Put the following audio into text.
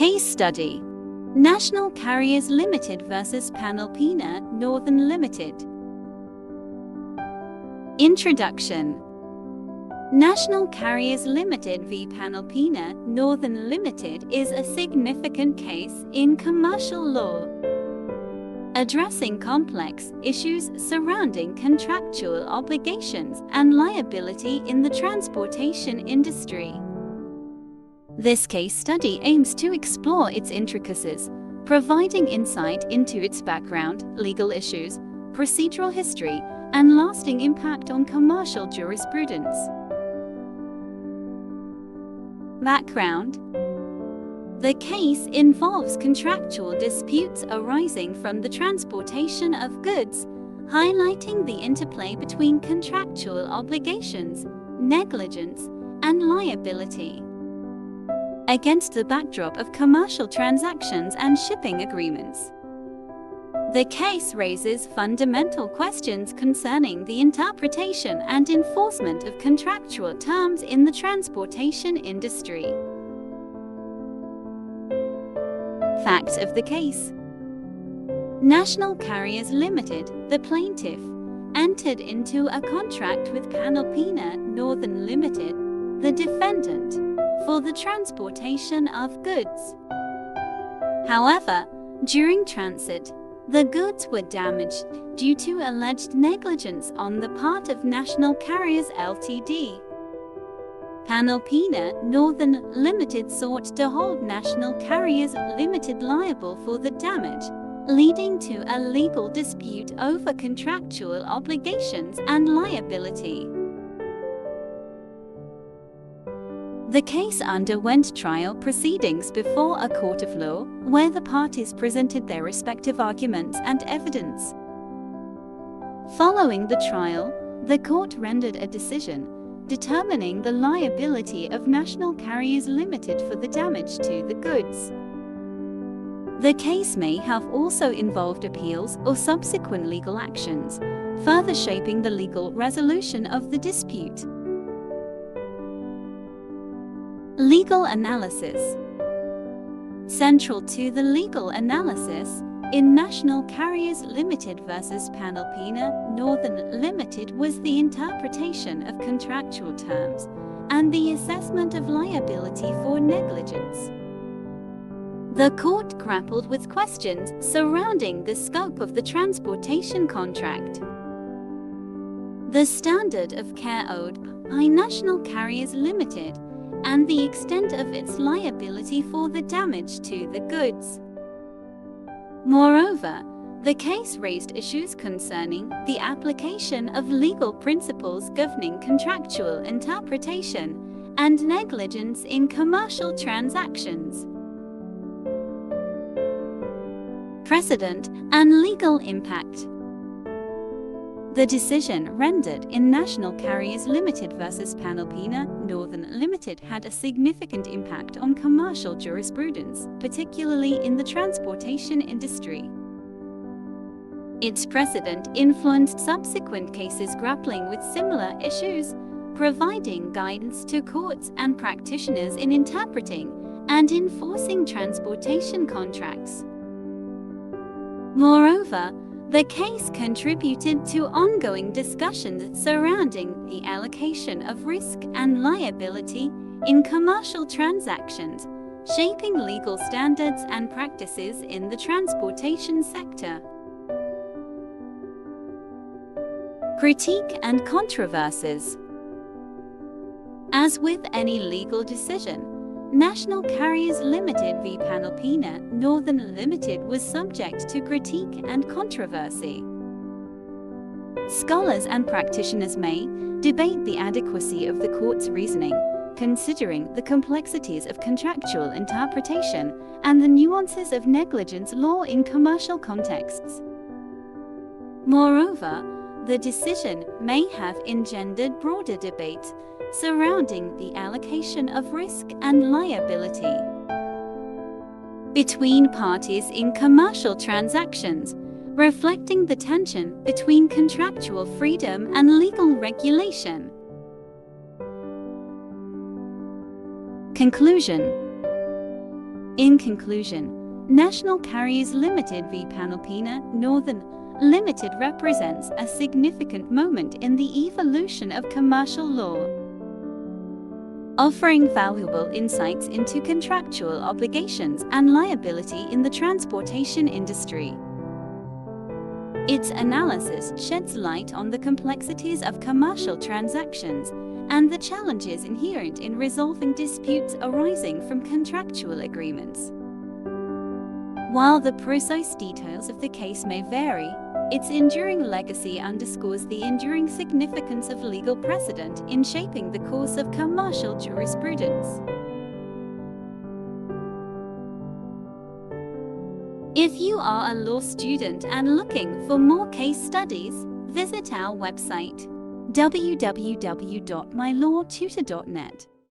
Case study: National Carriers Ltd vs Panalpina Northern Limited. Introduction. National Carriers Ltd v Panalpina Northern Limited is a significant case in commercial law, addressing complex issues surrounding contractual obligations and liability in the transportation industry. This case study aims to explore its intricacies, providing insight into its background, legal issues, procedural history, and lasting impact on commercial jurisprudence. Background. The case involves contractual disputes arising from the transportation of goods, highlighting the interplay between contractual obligations, negligence, and liability. Against the backdrop of commercial transactions and shipping agreements, the case raises fundamental questions concerning the interpretation and enforcement of contractual terms in the transportation industry. Facts of the case. National Carriers Ltd, the plaintiff, entered into a contract with Panalpina Northern Limited, the defendant, for the transportation of goods. However, during transit, the goods were damaged due to alleged negligence on the part of National Carriers Ltd. Panalpina Northern Limited sought to hold National Carriers Ltd liable for the damage, leading to a legal dispute over contractual obligations and liability. The case underwent trial proceedings before a court of law, where the parties presented their respective arguments and evidence. Following the trial, the court rendered a decision determining the liability of National Carriers Ltd for the damage to the goods. The case may have also involved appeals or subsequent legal actions, further shaping the legal resolution of the dispute. Legal analysis. Central to the legal analysis in National Carriers Ltd vs Panalpina Northern Limited was the interpretation of contractual terms and the assessment of liability for negligence. The court grappled with questions surrounding the scope of the transportation contract, the standard of care owed by National Carriers Ltd, and the extent of its liability for the damage to the goods. Moreover, the case raised issues concerning the application of legal principles governing contractual interpretation and negligence in commercial transactions. Precedent and legal impact. The decision rendered in National Carriers Ltd vs Panalpina Northern Limited had a significant impact on commercial jurisprudence, particularly in the transportation industry. Its precedent influenced subsequent cases grappling with similar issues, providing guidance to courts and practitioners in interpreting and enforcing transportation contracts. Moreover, the case contributed to ongoing discussions surrounding the allocation of risk and liability in commercial transactions, shaping legal standards and practices in the transportation sector. Critique and controversies. As with any legal decision, National Carriers Ltd v Panalpina Northern Limited was subject to critique and controversy. Scholars and practitioners may debate the adequacy of the court's reasoning, considering the complexities of contractual interpretation and the nuances of negligence law in commercial contexts. Moreover, the decision may have engendered broader debate surrounding the allocation of risk and liability between parties in commercial transactions, reflecting the tension between contractual freedom and legal regulation. Conclusion. In conclusion, National Carriers Ltd v Panalpina Northern Limited represents a significant moment in the evolution of commercial law, offering valuable insights into contractual obligations and liability in the transportation industry. Its analysis sheds light on the complexities of commercial transactions and the challenges inherent in resolving disputes arising from contractual agreements. While the precise details of the case may vary, its enduring legacy underscores the enduring significance of legal precedent in shaping the course of commercial jurisprudence. If you are a law student and looking for more case studies, visit our website www.mylawtutor.net.